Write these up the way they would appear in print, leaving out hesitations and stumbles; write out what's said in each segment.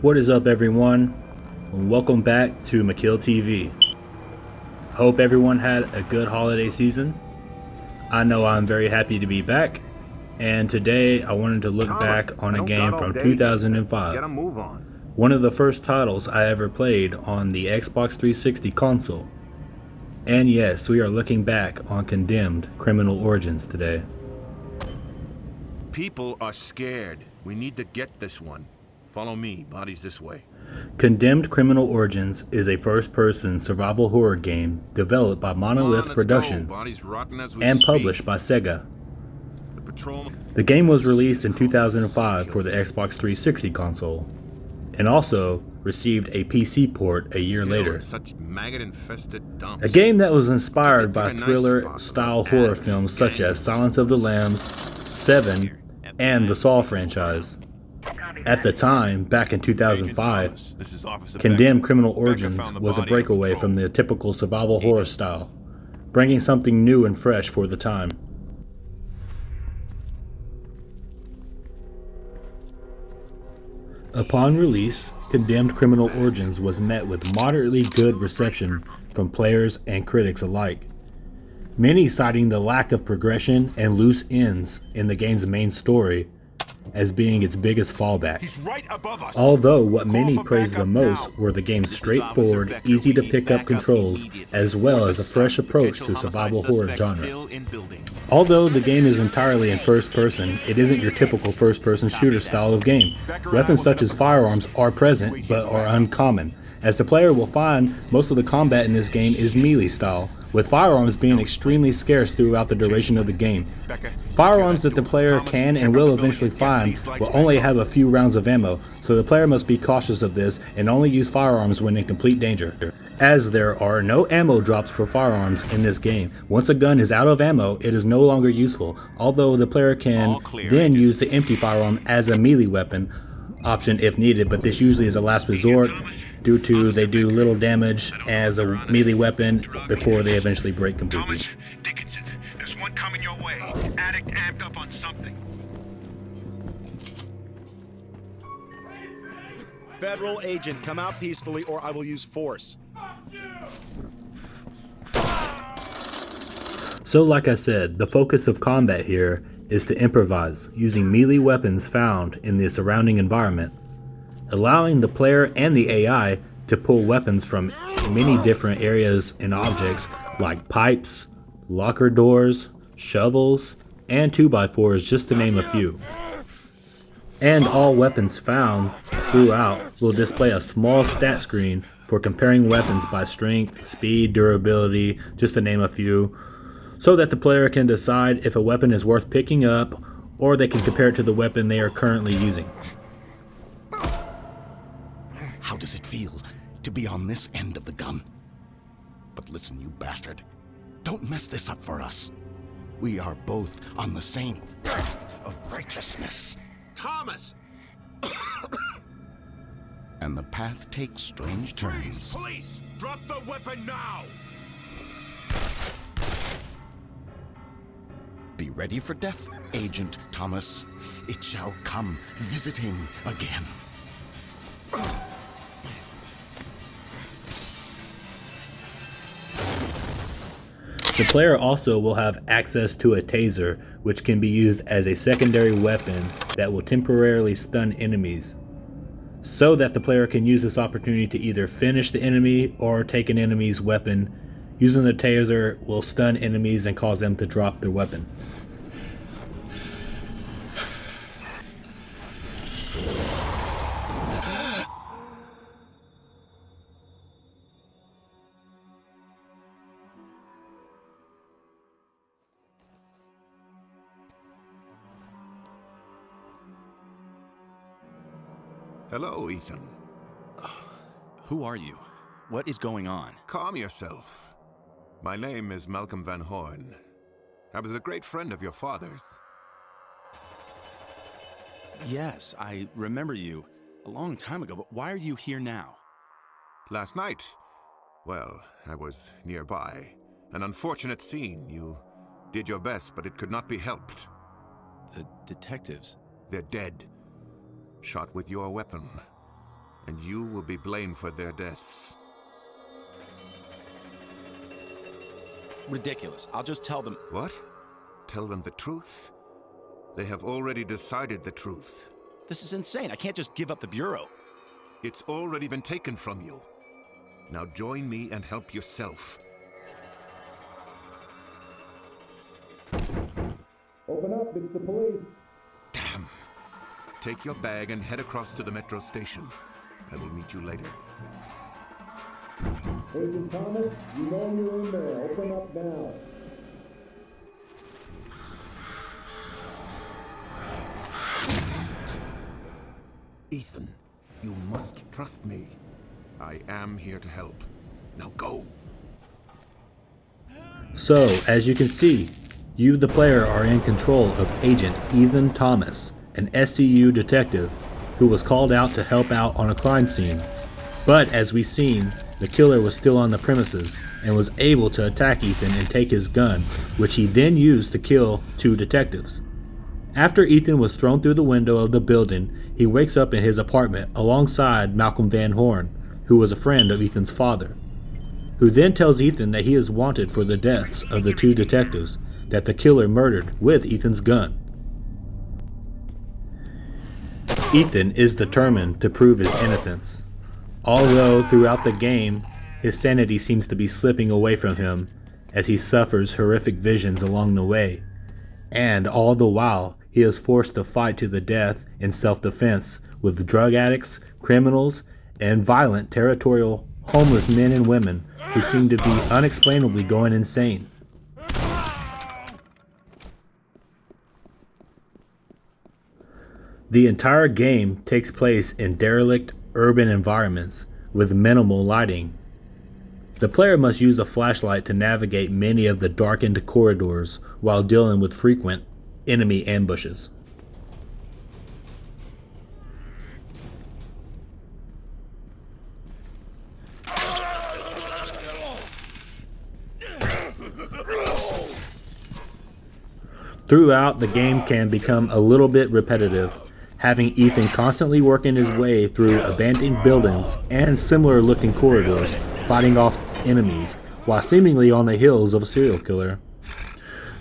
What is up, everyone? And welcome back to McKiLL TV. Hope everyone had a good holiday season. I know I'm very happy to be back, and today I wanted to look back on a game from 2005. One of the first titles I ever played on the Xbox 360 console. And yes, we are looking back on Condemned Criminal Origins today. People are scared. We need to get this one. Follow me, bodies this way. Condemned Criminal Origins is a first-person survival horror game developed by Monolith Productions and published by Sega. The game was released in 2005 for the Xbox 360 console, and also received a PC port a year later. A game that was inspired by thriller-style horror films such as Silence of the Lambs, Seven, and the Saw franchise. At the time, back in 2005, Condemned Criminal Origins was a breakaway from the typical survival horror style, bringing something new and fresh for the time. Upon release, Condemned Criminal Origins was met with moderately good reception from players and critics alike, many citing the lack of progression and loose ends in the game's main story as being its biggest fallback. Although what many praised the most were the game's straightforward, easy to pick up controls, as well as a fresh approach to survival horror genre. Although the game is entirely in first person, it isn't your typical first person shooter style of game. Weapons such as firearms are present, but are uncommon. As the player will find, most of the combat in this game is melee style, with firearms being extremely scarce throughout the duration of the game. Firearms that the player can and will eventually find will only have a few rounds of ammo, so the player must be cautious of this and only use firearms when in complete danger. As there are no ammo drops for firearms in this game, once a gun is out of ammo, it is no longer useful, although the player can then use the empty firearm as a melee weapon option if needed, but this usually is a last resort due to they do little damage as a melee weapon before they eventually break completely. Thomas, Dickinson, there's one coming your way. Addict amped up on something. Federal agent, come out peacefully or I will use force. So like I said, the focus of combat here is to improvise using melee weapons found in the surrounding environment, allowing the player and the AI to pull weapons from many different areas and objects like pipes, locker doors, shovels, and 2x4s, just to name a few. And all weapons found throughout will display a small stat screen for comparing weapons by strength, speed, durability, just to name a few, so that the player can decide if a weapon is worth picking up, or they can compare it to the weapon they are currently using. How does it feel to be on this end of the gun? But listen, you bastard. Don't mess this up for us. We are both on the same path of righteousness. Thomas! And the path takes strange turns. Police! Drop the weapon now! Be ready for death, Agent Thomas. It shall come visiting again. The player also will have access to a taser, which can be used as a secondary weapon that will temporarily stun enemies, so that the player can use this opportunity to either finish the enemy or take an enemy's weapon. Using the taser will stun enemies and cause them to drop their weapon. Hello, Ethan. Who are you? What is going on? Calm yourself. My name is Malcolm Van Horn. I was a great friend of your father's. Yes, I remember you a long time ago, but why are you here now? Last night, well, I was nearby. An unfortunate scene. You did your best, but it could not be helped. The detectives? They're dead. Shot with your weapon. and you will be blamed for their deaths. Ridiculous. I'll just tell them. What? Tell them the truth? They have already decided the truth. This is insane. I can't just give up the Bureau. It's already been taken from you. Now join me and help yourself. Open up, it's the police. Damn. Take your bag and head across to the metro station. I will meet you later. Agent Thomas, you know you're in there. Open up now. Ethan, you must trust me. I am here to help. Now go. So, as you can see, you the player are in control of Agent Ethan Thomas, an SCU detective who was called out to help out on a crime scene. But as we've seen, the killer was still on the premises and was able to attack Ethan and take his gun, which he then used to kill 2 detectives. After Ethan was thrown through the window of the building, he wakes up in his apartment alongside Malcolm Van Horn, who was a friend of Ethan's father, who then tells Ethan that he is wanted for the deaths of the 2 detectives that the killer murdered with Ethan's gun. Ethan is determined to prove his innocence. Although throughout the game, his sanity seems to be slipping away from him as he suffers horrific visions along the way. And all the while, he is forced to fight to the death in self-defense with drug addicts, criminals, and violent territorial homeless men and women who seem to be unexplainably going insane. The entire game takes place in derelict urban environments with minimal lighting. The player must use a flashlight to navigate many of the darkened corridors while dealing with frequent enemy ambushes. Throughout, the game can become a little bit repetitive, having Ethan constantly working his way through abandoned buildings and similar looking corridors, fighting off enemies while seemingly on the heels of a serial killer.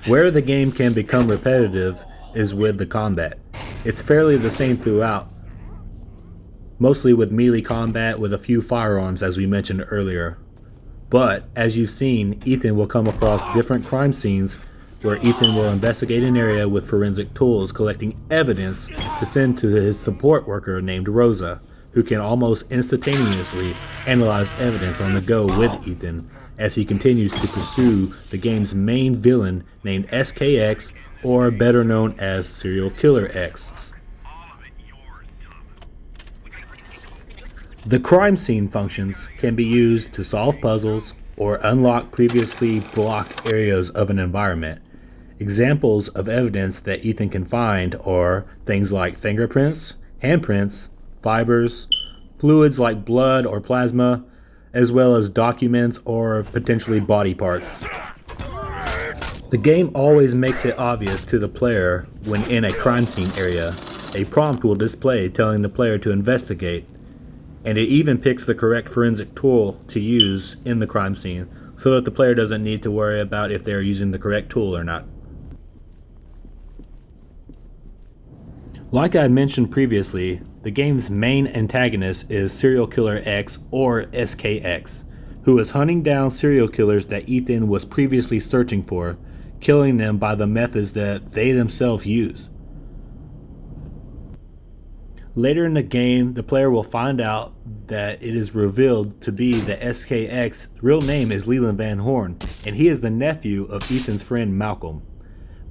Where the game can become repetitive is with the combat. It's fairly the same throughout, mostly with melee combat with a few firearms as we mentioned earlier. But as you've seen, Ethan will come across different crime scenes where Ethan will investigate an area with forensic tools, collecting evidence to send to his support worker named Rosa, who can almost instantaneously analyze evidence on the go with Ethan as he continues to pursue the game's main villain named SKX, or better known as Serial Killer X. The crime scene functions can be used to solve puzzles or unlock previously blocked areas of an environment. Examples of evidence that Ethan can find are things like fingerprints, handprints, fibers, fluids like blood or plasma, as well as documents or potentially body parts. The game always makes it obvious to the player when in a crime scene area. A prompt will display telling the player to investigate, and it even picks the correct forensic tool to use in the crime scene so that the player doesn't need to worry about if they are using the correct tool or not. Like I mentioned previously, the game's main antagonist is Serial Killer X, or SKX, who is hunting down serial killers that Ethan was previously searching for, killing them by the methods that they themselves use. Later in the game, the player will find out that it is revealed to be that SKX's real name is Leland Van Horn, and he is the nephew of Ethan's friend Malcolm.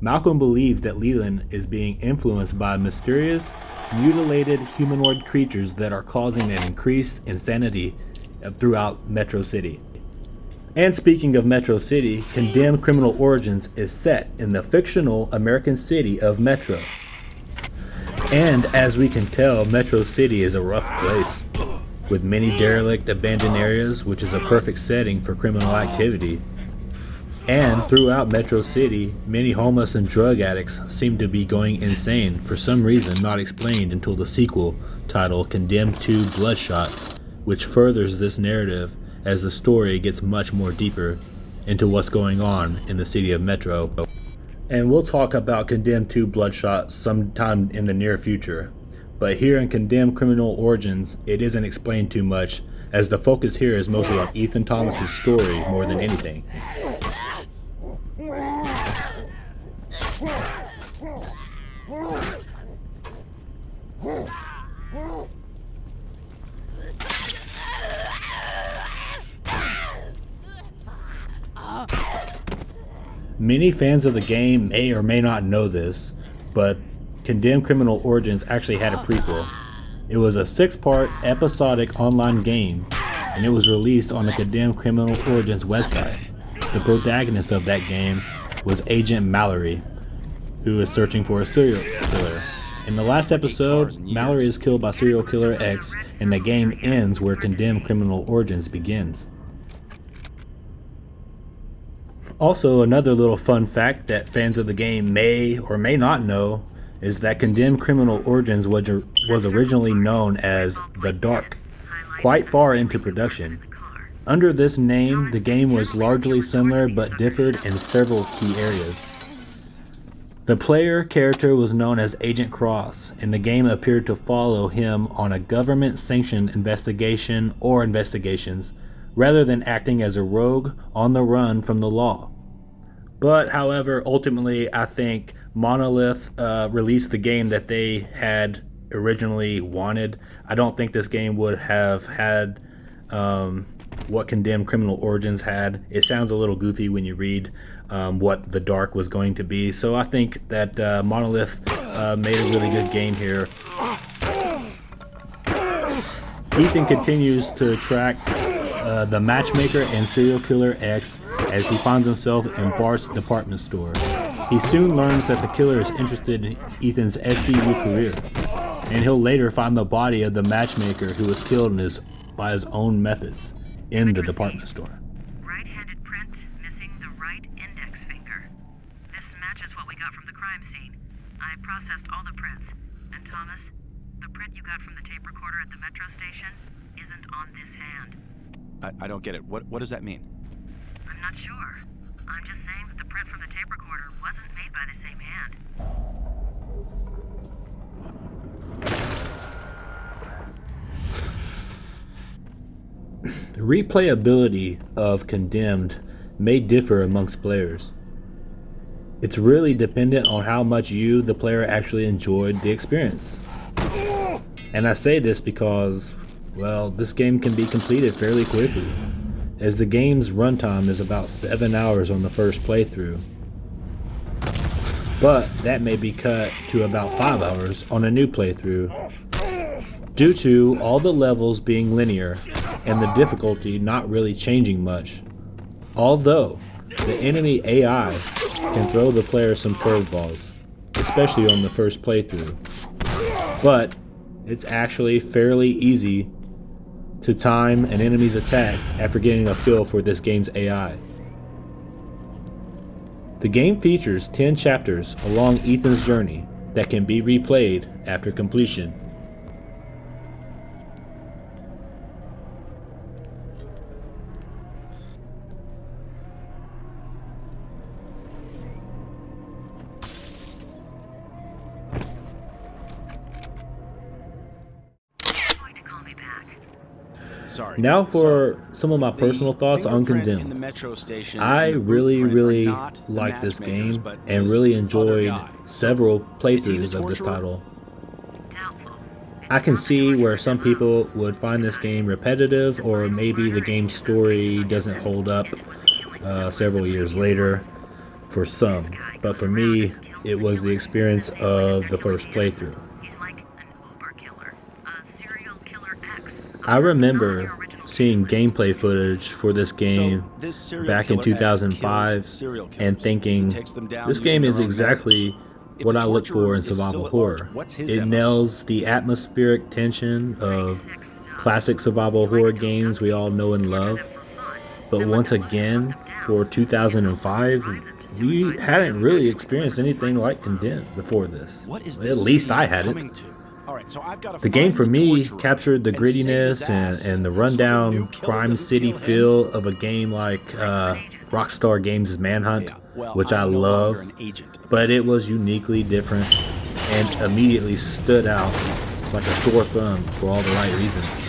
Malcolm believes that Leland is being influenced by mysterious, mutilated humanoid creatures that are causing an increased insanity throughout Metro City. And speaking of Metro City, Condemned Criminal Origins is set in the fictional American city of Metro. And as we can tell, Metro City is a rough place, with many derelict abandoned areas, which is a perfect setting for criminal activity. And throughout Metro City, many homeless and drug addicts seem to be going insane for some reason not explained until the sequel title Condemned 2 Bloodshot, which furthers this narrative as the story gets much more deeper into what's going on in the city of Metro. And we'll talk about Condemned 2 Bloodshot sometime in the near future. But here in Condemned Criminal Origins, it isn't explained too much, as the focus here is mostly on Ethan Thomas's story more than anything. Many fans of the game may or may not know this, but Condemned Criminal Origins actually had a prequel. It was a 6-part episodic online game, and it was released on the Condemned Criminal Origins website. The protagonist of that game was Agent Mallory, who is searching for a serial killer. In the last episode, Mallory is killed by serial killer X, and the game ends where Condemned Criminal Origins begins. Also, another little fun fact that fans of the game may or may not know is that Condemned Criminal Origins was originally known as The Dark, quite far into production. Under this name, the game was largely similar but differed in several key areas. The player character was known as Agent Cross, and the game appeared to follow him on a government-sanctioned investigation or investigations, rather than acting as a rogue on the run from the law. But, however, ultimately, I think Monolith released the game that they had originally wanted. I don't think this game would have had what Condemned Criminal Origins had. It sounds a little goofy when you read what The Dark was going to be. So I think that Monolith made a really good game here. Ethan continues to track the matchmaker and serial killer X as he finds himself in Bart's department store. He soon learns that the killer is interested in Ethan's SCU career, and he'll later find the body of the matchmaker who was killed by his own methods in the department store. Right-handed print, missing the right index finger. This matches what we got from the crime scene. I processed all the prints, and Thomas, the print you got from the tape recorder at the metro station isn't on this hand. I don't get it. What does that mean? I'm not sure. I'm just saying that the print from the tape recorder wasn't made by the same hand. The replayability of Condemned may differ amongst players. It's really dependent on how much you, the player, actually enjoyed the experience. And I say this because, well, this game can be completed fairly quickly, as the game's runtime is about 7 hours on the first playthrough. But that may be cut to about 5 hours on a new playthrough, due to all the levels being linear and the difficulty not really changing much. Although, the enemy AI can throw the player some curveballs, especially on the first playthrough. But it's actually fairly easy to time an enemy's attack after getting a feel for this game's AI. The game features 10 chapters along Ethan's journey that can be replayed after completion. Sorry. Now for some of my personal thoughts on Condemned. I really liked this game and really enjoyed several playthroughs of this title. I can see where some people would find this game repetitive, or maybe the game's story doesn't hold up several years later for some, but for me it was the experience of the first playthrough. I remember seeing gameplay footage for this game back in 2005 and thinking, this game is exactly what I look for in survival horror. It nails the atmospheric tension of classic survival horror games we all know and love. But once again, for 2005, we hadn't really experienced anything like Condemned before this. At least I hadn't. All right, so I've got to The game find for the me torturer captured the and save his grittiness ass and the so the new rundown killer crime doesn't city kill him. feel of a game like Rockstar Games' Manhunt, Yeah, well, which I I'm no longer love, an agent. but it was uniquely different and immediately stood out like a sore thumb for all the right reasons.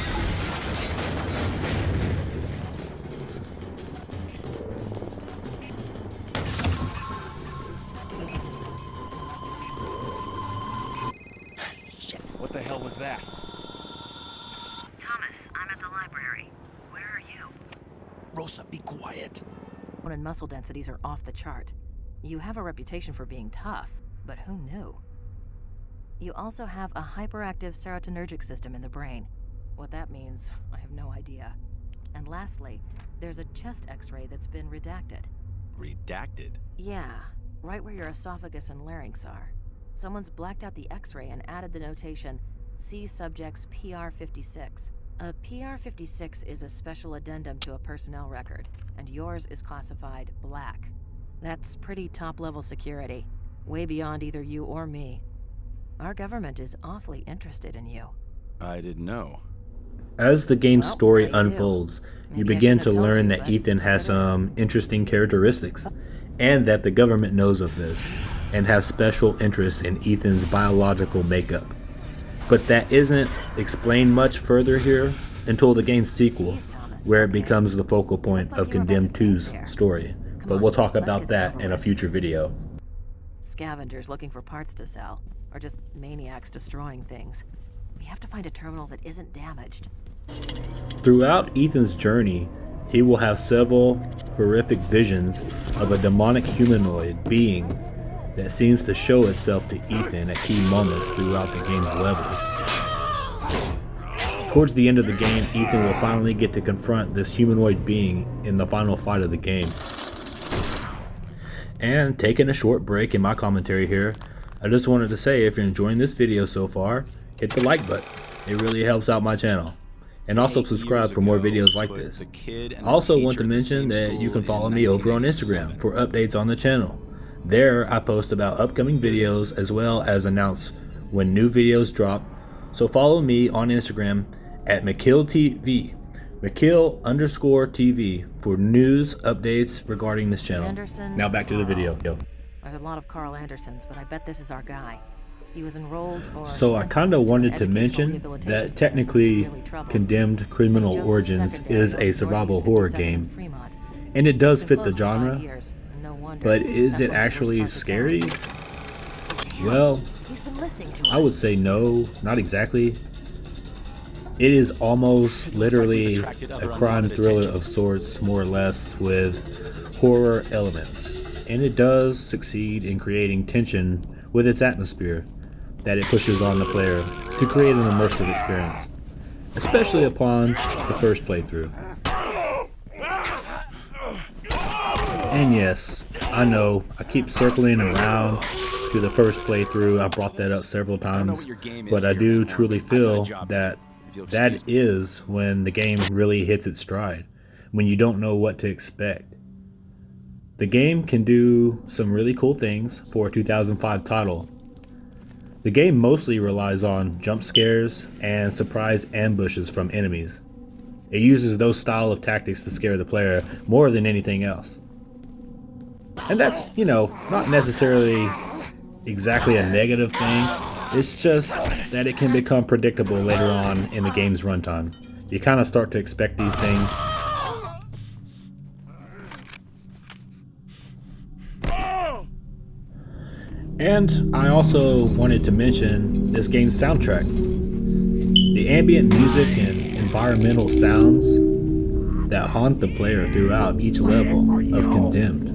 Shit, what the hell was that? Thomas, I'm at the library. Where are you? Rosa, be quiet. Hormone and muscle densities are off the chart. You have a reputation for being tough, but who knew? You also have a hyperactive serotonergic system in the brain. What that means, I have no idea. And lastly, there's a chest x-ray that's been redacted. Redacted? Yeah, right where your esophagus and larynx are. Someone's blacked out the x-ray and added the notation, see subject's PR56. A PR56 is a special addendum to a personnel record, and yours is classified black. That's pretty top-level security, way beyond either you or me. Our government is awfully interested in you. I didn't know. As the game's Well, story I do. unfolds, you Maybe I begin shouldn't to have told learn you, that but Ethan has there it is. some interesting characteristics, and that the government knows of this, and has special interest in Ethan's biological makeup. But that isn't explained much further here until the game's sequel, Jeez, Thomas, where it okay. becomes the focal point like of you were about Condemned to faint 2's there. story. Come But on, we'll talk let's about get this that over in a with. future video. Scavengers looking for parts to sell, or just maniacs destroying things. We have to find a terminal that isn't damaged. Throughout Ethan's journey, he will have several horrific visions of a demonic humanoid being that seems to show itself to Ethan at key moments throughout the game's levels. Towards the end of the game, Ethan will finally get to confront this humanoid being in the final fight of the game. And taking a short break in my commentary here, I just wanted to say if you're enjoying this video so far, hit the like button. It really helps out my channel. And also 8 subscribe years for more ago, videos like put this. the kid and I the also want teacher to at the mention same that you can school follow in me over on Instagram 1987. for updates on the channel. There I post about upcoming videos as well as announce when new videos drop. So follow me on Instagram at McKiLL TV, McKiLL_TV for news updates regarding this channel. Anderson, Now back to the video. There's a lot of Carl Andersons, but I bet this is our guy. He was enrolled or So I kind of sentenced to an wanted to educational mention rehabilitation that center and technically severely troubled. Condemned Criminal St. Joseph's Origins Secondary is on a survival Northeast horror 57 game, in Fremont. and it does It's been fit the closed for 5 genre, years, and no wonder. but is That's it one of the worst actually parts of scary? town. It's him. Well, He's been listening to I us. would say no, not exactly. It is almost literally a crime thriller of sorts, more or less, with horror elements. And it does succeed in creating tension with its atmosphere that it pushes on the player to create an immersive experience, especially upon the first playthrough. And yes, I know, I keep circling around to the first playthrough. I brought that up several times, but I do truly feel that that is when the game really hits its stride, when you don't know what to expect. The game can do some really cool things for a 2005 title. The game mostly relies on jump scares and surprise ambushes from enemies. It uses those style of tactics to scare the player more than anything else. And that's, not necessarily exactly a negative thing. It's just that it can become predictable later on in the game's runtime. You kind of start to expect these things. And I also wanted to mention this game's soundtrack. The ambient music and environmental sounds that haunt the player throughout each level of Condemned.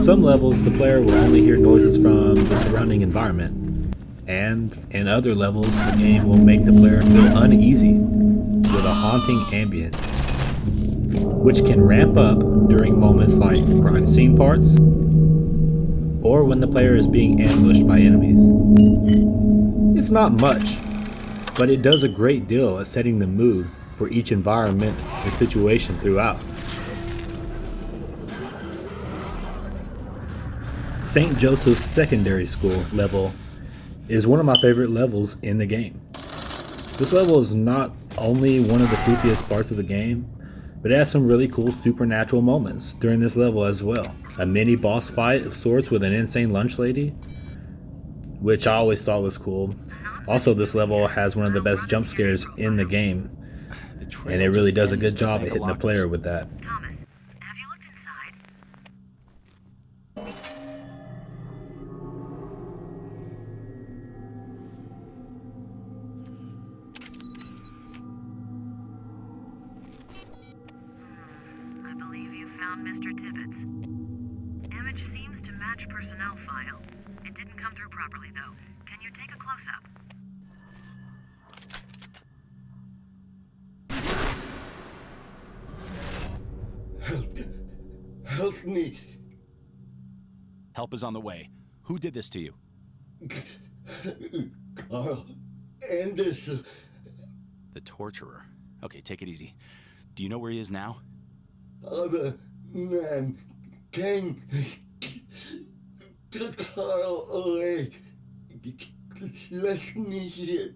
Some levels the player will only hear noises from the surrounding environment, and in other levels the game will make the player feel uneasy with a haunting ambience, which can ramp up during moments like crime scene parts, or when the player is being ambushed by enemies. It's not much, but it does a great deal at setting the mood for each environment and situation throughout. St. Joseph's Secondary School level is one of my favorite levels in the game. This level is not only one of the creepiest parts of the game, but it has some really cool supernatural moments during this level as well. A mini boss fight of sorts with an insane lunch lady, which I always thought was cool. Also, this level has one of the best jump scares in the game, and it really does a good job at hitting the player with that. Thomas, have you looked inside? I believe you found Mr. Tibbetts. Image seems to match personnel file. It didn't come through properly, though. Can you take a close-up? Help me. Help is on the way. Who did this to you? Carl Anderson. The torturer. Okay, take it easy. Do you know where he is now? Other man came to Carl away. Left me here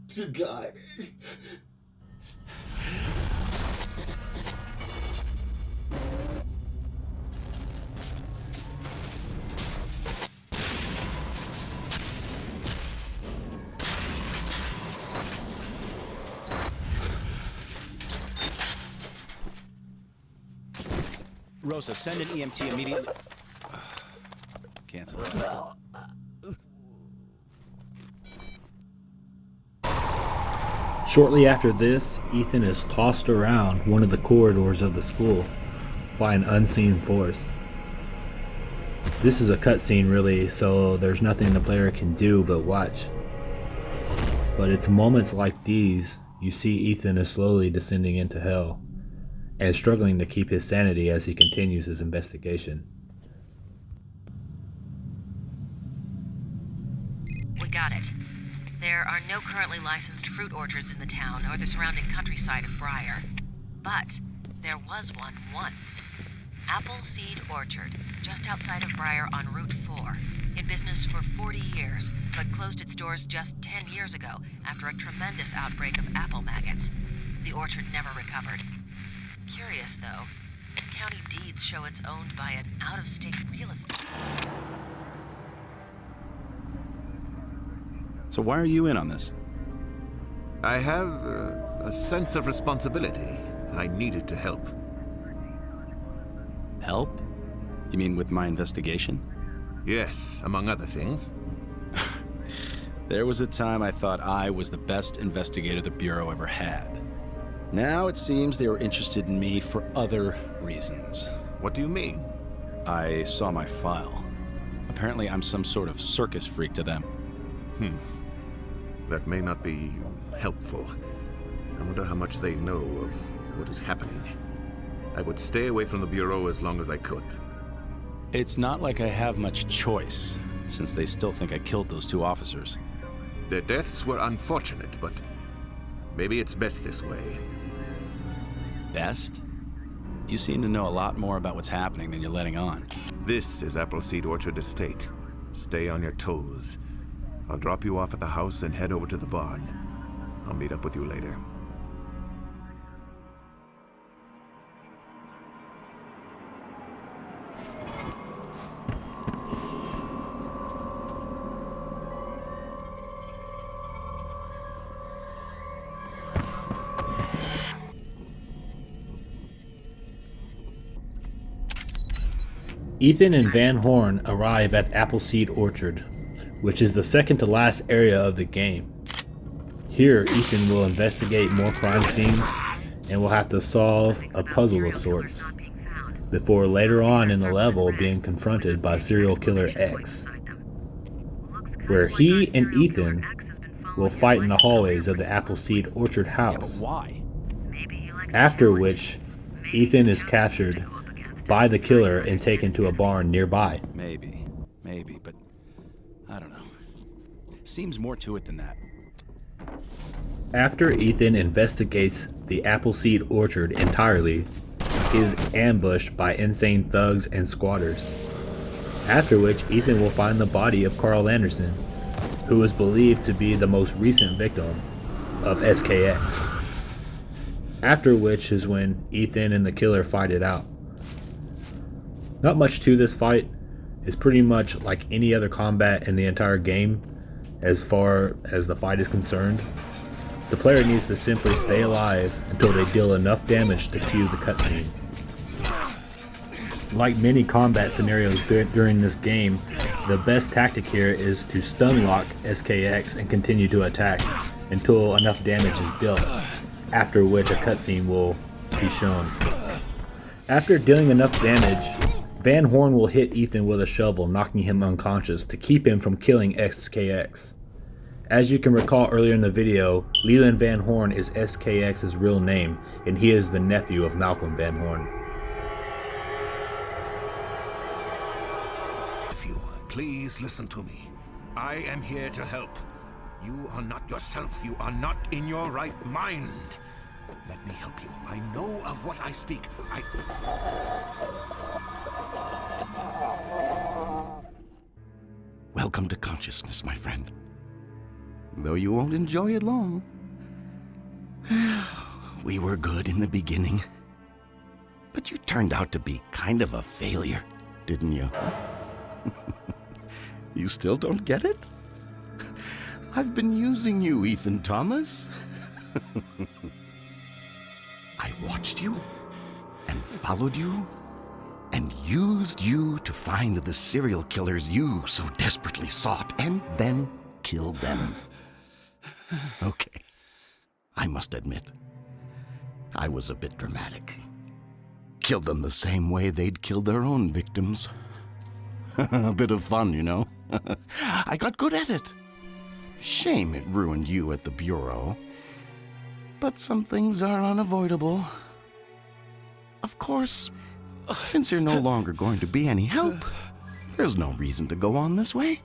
to die. Rosa, send an EMT immediately. Cancel. Shortly after this, Ethan is tossed around one of the corridors of the school by an unseen force. This is a cutscene really, so there's nothing the player can do but watch. But it's moments like these you see Ethan is slowly descending into hell and struggling to keep his sanity as he continues his investigation. We got it. There are no currently licensed fruit orchards in the town or the surrounding countryside of Briar. But there was one once. Appleseed Orchard, just outside of Briar on Route 4. In business for 40 years, but closed its doors just 10 years ago after a tremendous outbreak of apple maggots. The orchard never recovered. Curious, though. County deeds show it's owned by an out-of-state real estate. So why are you in on this? I have a sense of responsibility. I needed to help. Help? You mean with my investigation? Yes, among other things. There was a time I thought I was the best investigator the Bureau ever had. Now it seems they were interested in me for other reasons. What do you mean? I saw my file. Apparently I'm some sort of circus freak to them. That may not be helpful. I wonder how much they know of what is happening. I would stay away from the Bureau as long as I could. It's not like I have much choice, since they still think I killed those two officers. Their deaths were unfortunate, but maybe it's best this way. Best? You seem to know a lot more about what's happening than you're letting on. This is Appleseed Orchard Estate. Stay on your toes. I'll drop you off at the house and head over to the barn. I'll meet up with you later. Ethan and Van Horn arrive at Appleseed Orchard, which is the second to last area of the game. Here, Ethan will investigate more crime scenes and will have to solve a puzzle of sorts, before later on in the level being confronted by Serial Killer X, where he and Ethan will fight in the hallways of the Appleseed Orchard house, Why? after which Ethan is captured by the killer and taken to a barn nearby. Maybe, but I don't know. Seems more to it than that. After Ethan investigates the Appleseed Orchard entirely, he is ambushed by insane thugs and squatters, after which Ethan will find the body of Carl Anderson who is believed to be the most recent victim of SKX. After which is when Ethan and the killer fight it out. Not much to this fight. It's pretty much like any other combat in the entire game as far as the fight is concerned. The player needs to simply stay alive until they deal enough damage to cue the cutscene. Like many combat scenarios during this game, the best tactic here is to stun lock SKX and continue to attack until enough damage is dealt, after which a cutscene will be shown. After dealing enough damage, Van Horn will hit Ethan with a shovel, knocking him unconscious to keep him from killing SKX. As you can recall earlier in the video, Leland Van Horn is SKX's real name, and he is the nephew of Malcolm Van Horn. Please listen to me. I am here to help. You are not yourself. You are not in your right mind. Let me help you. I know of what I speak. Welcome to consciousness, my friend. Though you won't enjoy it long. We were good in the beginning. But you turned out to be kind of a failure, didn't you? You still don't get it? I've been using you, Ethan Thomas. I watched you and followed you and used you to find the serial killers you so desperately sought and then killed them. Okay, I must admit, I was a bit dramatic. Killed them the same way they'd killed their own victims. A bit of fun, you know. I got good at it. Shame it ruined you at the Bureau. But some things are unavoidable. Of course, since you're no longer going to be any help, there's no reason to go on this way.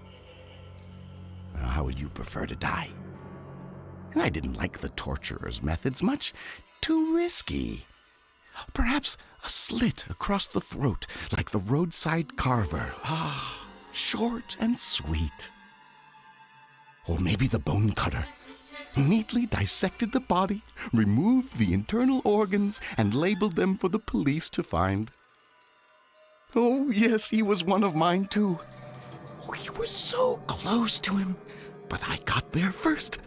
How would you prefer to die? And I didn't like the torturer's methods much. Too risky. Perhaps a slit across the throat, like the roadside carver. Short and sweet. Or maybe the bone cutter. Neatly dissected the body, removed the internal organs, and labeled them for the police to find. Oh, yes, he was one of mine, too. We were so close to him, but I got there first.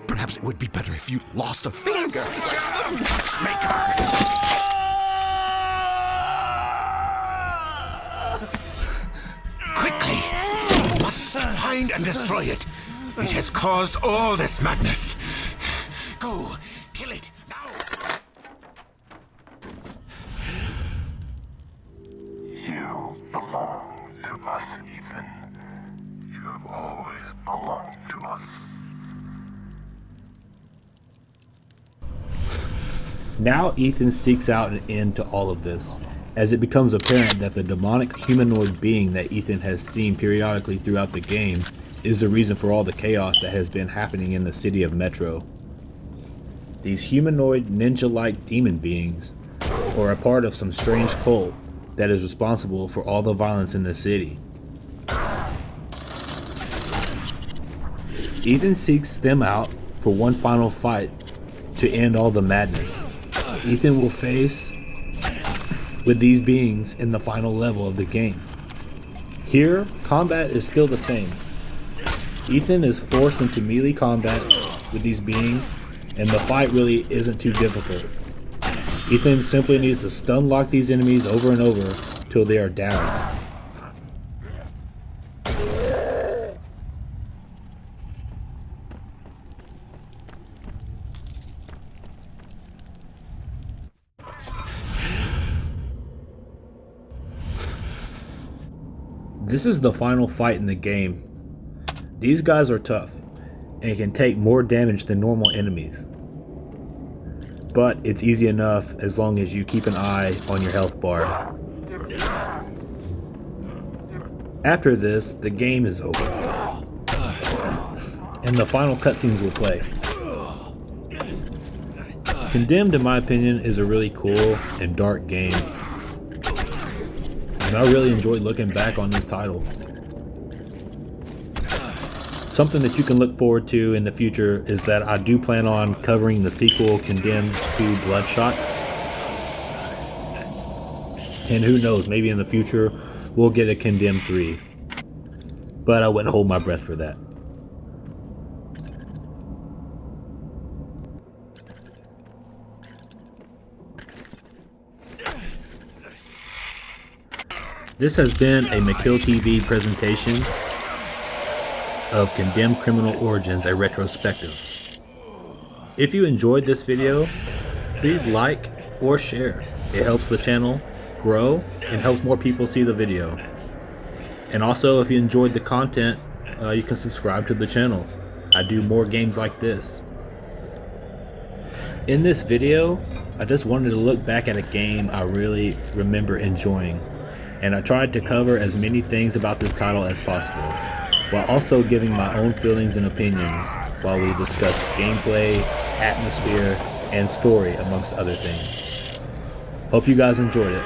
Perhaps it would be better if you lost a finger. Watchmaker! Quickly! You must find and destroy it. It has caused all this madness. Go, kill it, now! You belong to us, Ethan. You have always belonged to us. Now Ethan seeks out an end to all of this, as it becomes apparent that the demonic humanoid being that Ethan has seen periodically throughout the game is the reason for all the chaos that has been happening in the city of Metro. These humanoid ninja-like demon beings are a part of some strange cult that is responsible for all the violence in the city. Ethan seeks them out for one final fight to end all the madness. Ethan will face with these beings in the final level of the game. Here, combat is still the same. Ethan is forced into melee combat with these beings, and the fight really isn't too difficult. Ethan simply needs to stun lock these enemies over and over till they are down. This is the final fight in the game. These guys are tough and can take more damage than normal enemies. But it's easy enough as long as you keep an eye on your health bar. After this, the game is over, and the final cutscenes will play. Condemned, in my opinion, is a really cool and dark game, and I really enjoyed looking back on this title. Something that you can look forward to in the future is that I do plan on covering the sequel, Condemned to Bloodshot. And who knows, maybe in the future we'll get a Condemned 3. But I wouldn't hold my breath for that. This has been a McKiLL TV presentation of Condemned Criminal Origins, a retrospective. If you enjoyed this video, please like or share. It helps the channel grow and helps more people see the video. And also, if you enjoyed the content, you can subscribe to the channel. I do more games like this. In this video, I just wanted to look back at a game I really remember enjoying, and I tried to cover as many things about this title as possible, while also giving my own feelings and opinions while we discussed gameplay, atmosphere, and story, amongst other things. Hope you guys enjoyed it.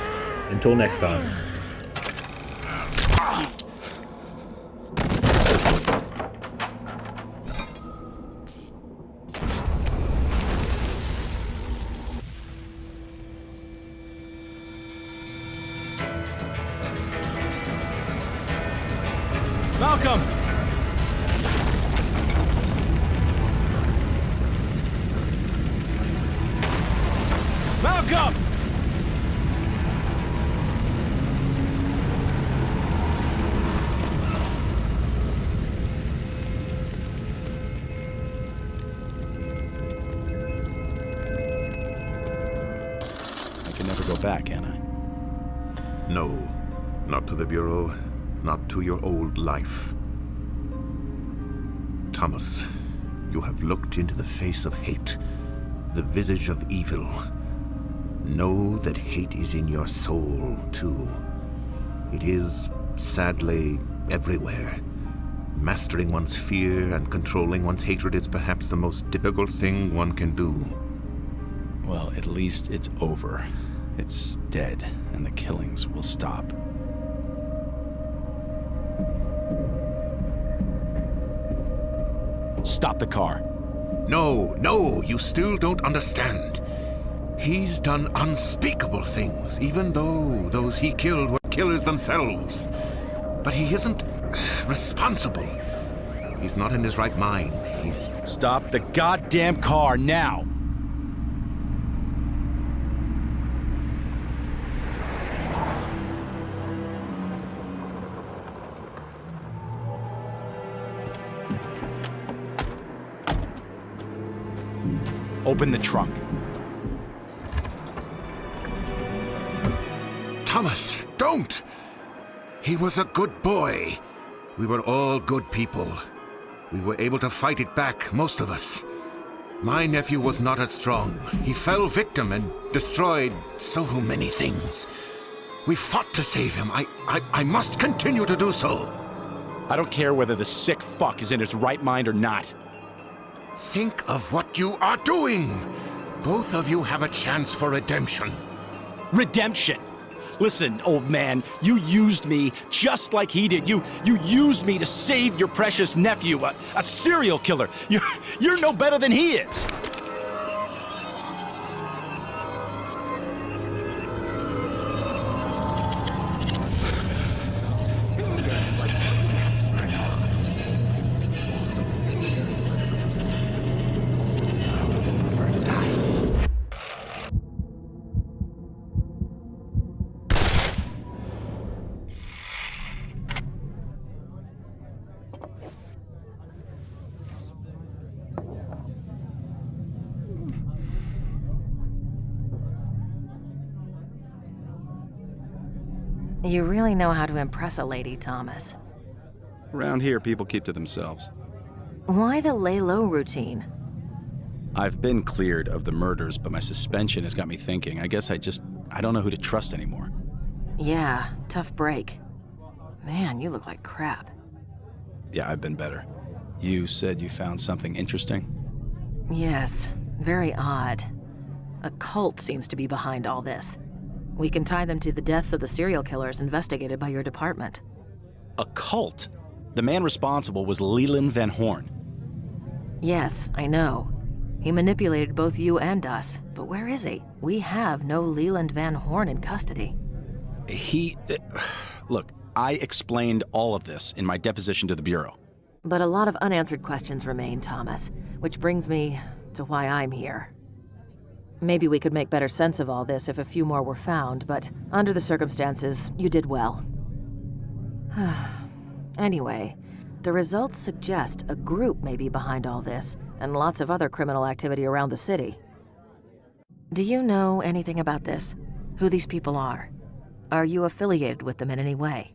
Until next time. Malcolm! Malcolm! I can never go back, can I? No, not to the Bureau, not to your old life. Thomas, you have looked into the face of hate, the visage of evil. Know that hate is in your soul, too. It is, sadly, everywhere. Mastering one's fear and controlling one's hatred is perhaps the most difficult thing one can do. Well, at least it's over. It's dead, and the killings will stop. Stop the car. No, you still don't understand. He's done unspeakable things, even though those he killed were killers themselves. But he isn't responsible. He's not in his right mind. He's... Stop the goddamn car now! Open the trunk. Thomas, don't! He was a good boy. We were all good people. We were able to fight it back, most of us. My nephew was not as strong. He fell victim and destroyed so many things. We fought to save him. I must continue to do so. I don't care whether the sick fuck is in his right mind or not. Think of what you are doing. Both of you have a chance for redemption. Redemption? Listen, old man, you used me just like he did. You used me to save your precious nephew, a serial killer. You're no better than he is. You really know how to impress a lady, Thomas. Around here, people keep to themselves. Why the lay low routine? I've been cleared of the murders, but my suspension has got me thinking. I guess I don't know who to trust anymore. Yeah, tough break. Man, you look like crap. Yeah, I've been better. You said you found something interesting? Yes, very odd. A cult seems to be behind all this. We can tie them to the deaths of the serial killers investigated by your department. A cult? The man responsible was Leland Van Horn. Yes, I know. He manipulated both you and us, but where is he? We have no Leland Van Horn in custody. Look, I explained all of this in my deposition to the Bureau. But a lot of unanswered questions remain, Thomas, which brings me to why I'm here. Maybe we could make better sense of all this if a few more were found, but under the circumstances, you did well. Anyway, the results suggest a group may be behind all this, and lots of other criminal activity around the city. Do you know anything about this? Who these people are? Are you affiliated with them in any way?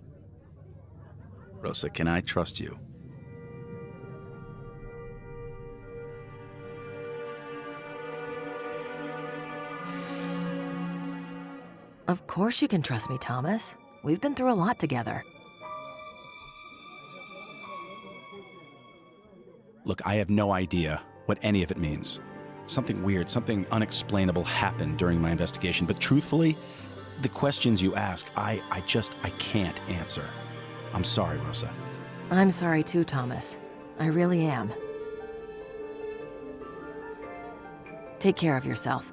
Rosa, can I trust you? Of course you can trust me, Thomas. We've been through a lot together. Look, I have no idea what any of it means. Something weird, something unexplainable happened during my investigation, but truthfully, the questions you ask, I can't answer. I'm sorry, Rosa. I'm sorry too, Thomas. I really am. Take care of yourself.